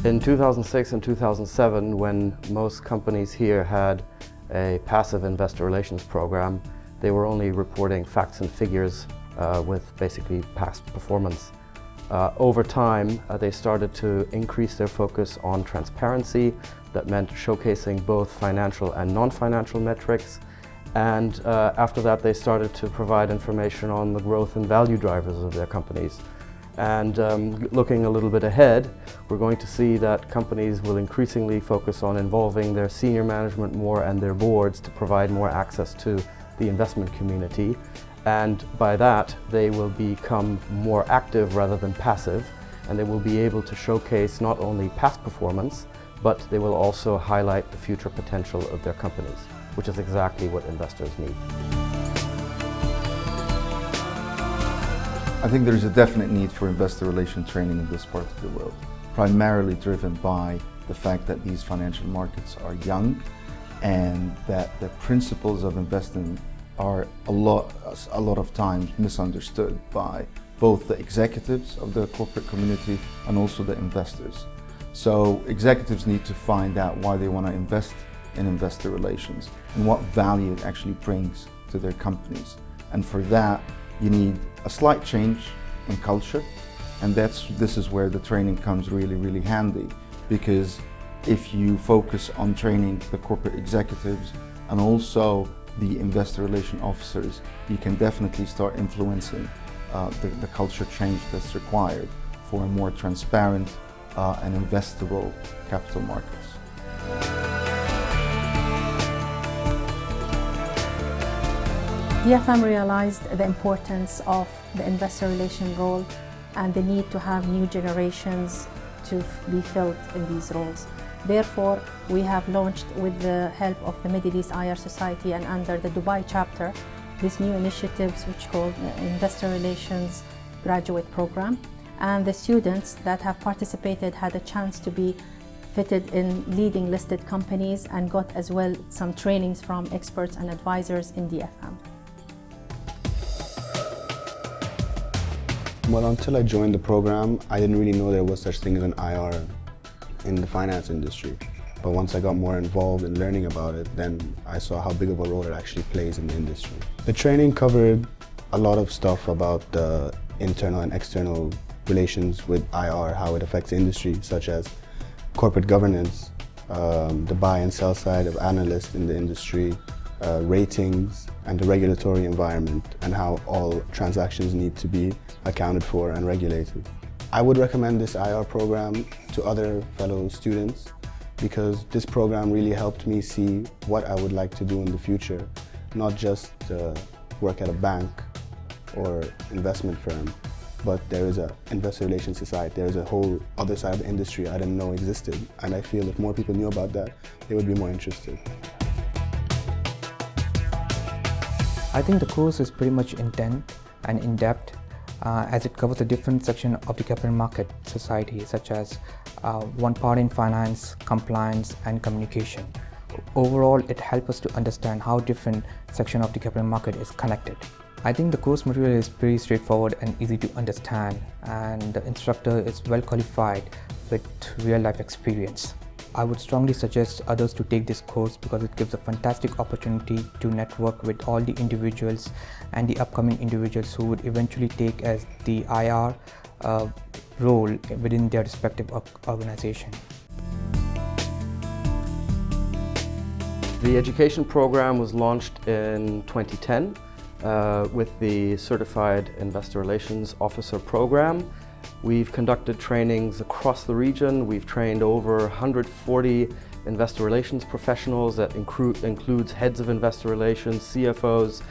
In 2006 and 2007, when most companies here had a passive investor relations program, they were only reporting facts and figures with basically past performance. Over time, they started to increase their focus on transparency. That meant showcasing both financial and non-financial metrics. And after that, they started to provide information on the growth and value drivers of their companies. And looking a little bit ahead, we're going to see that companies will increasingly focus on involving their senior management more and their boards to provide more access to the investment community. And by that, they will become more active rather than passive, and they will be able to showcase not only past performance, but they will also highlight the future potential of their companies, which is exactly what investors need. I think there's a definite need for investor relation training in this part of the world, primarily driven by the fact that these financial markets are young and that the principles of investing are a lot of times misunderstood by both the executives of the corporate community and also the investors. So executives need to find out why they want to invest in investor relations and what value it actually brings to their companies. And for that, you need a slight change in culture, and this is where the training comes really handy, because if you focus on training the corporate executives and also the investor relation officers, you can definitely start influencing the culture change that's required for a more transparent and investable capital markets. DFM realized the importance of the investor relation role and the need to have new generations to be filled in these roles. Therefore, we have launched, with the help of the Middle East IR Society and under the Dubai chapter, this new initiatives which called Investor Relations Graduate Program. And the students that have participated had a chance to be fitted in leading listed companies and got as well some trainings from experts and advisors in DFM. Well, until I joined the program, I didn't really know there was such thing as an IR in the finance industry. But once I got more involved in learning about it, then I saw how big of a role it actually plays in the industry. The training covered a lot of stuff about the internal and external relations with IR, how it affects the industry, such as corporate governance, the buy and sell side of analysts in the industry, ratings, and the regulatory environment, and how all transactions need to be accounted for and regulated. I would recommend this IR program to other fellow students because this program really helped me see what I would like to do in the future, not just work at a bank or investment firm, but there is an investor relations society. There is a whole other side of the industry I didn't know existed, and I feel if more people knew about that, they would be more interested. I think the course is pretty much intense and in-depth as it covers a different section of the capital market society, such as one part in finance, compliance, and communication. Overall, it helps us to understand how different section of the capital market is connected. I think the course material is pretty straightforward and easy to understand, and the instructor is well qualified with real-life experience. I would strongly suggest others to take this course because it gives a fantastic opportunity to network with all the individuals and the upcoming individuals who would eventually take as the IR role within their respective organization. The education program was launched in 2010 with the Certified Investor Relations Officer program. We've conducted trainings across the region. We've trained over 140 investor relations professionals. That includes heads of investor relations, CFOs,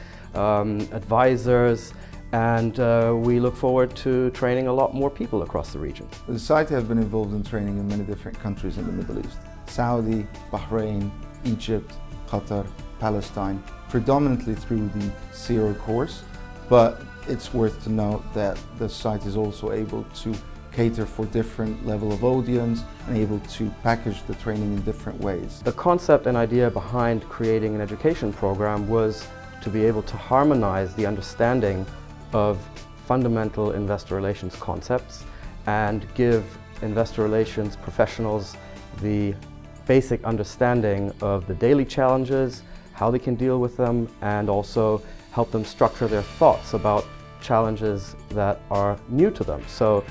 advisors, and we look forward to training a lot more people across the region. The society has been involved in training in many different countries in the Middle East. Saudi, Bahrain, Egypt, Qatar, Palestine, predominantly through the Zero course, but it's worth to note that the site is also able to cater for different level of audience and able to package the training in different ways. The concept and idea behind creating an education program was to be able to harmonize the understanding of fundamental investor relations concepts and give investor relations professionals the basic understanding of the daily challenges, how they can deal with them, and also help them structure their thoughts about challenges that are new to them. So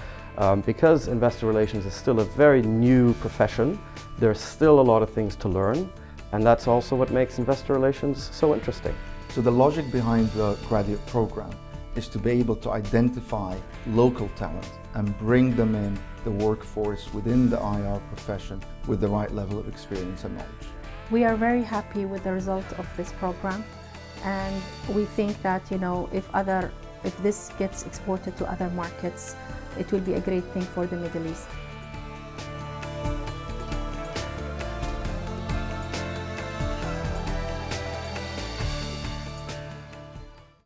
because investor relations is still a very new profession, there's still a lot of things to learn, and that's also what makes investor relations so interesting. So the logic behind the graduate program is to be able to identify local talent and bring them in the workforce within the IR profession with the right level of experience and knowledge. We are very happy with the result of this program, and we think that if this gets exported to other markets, it will be a great thing for the Middle East.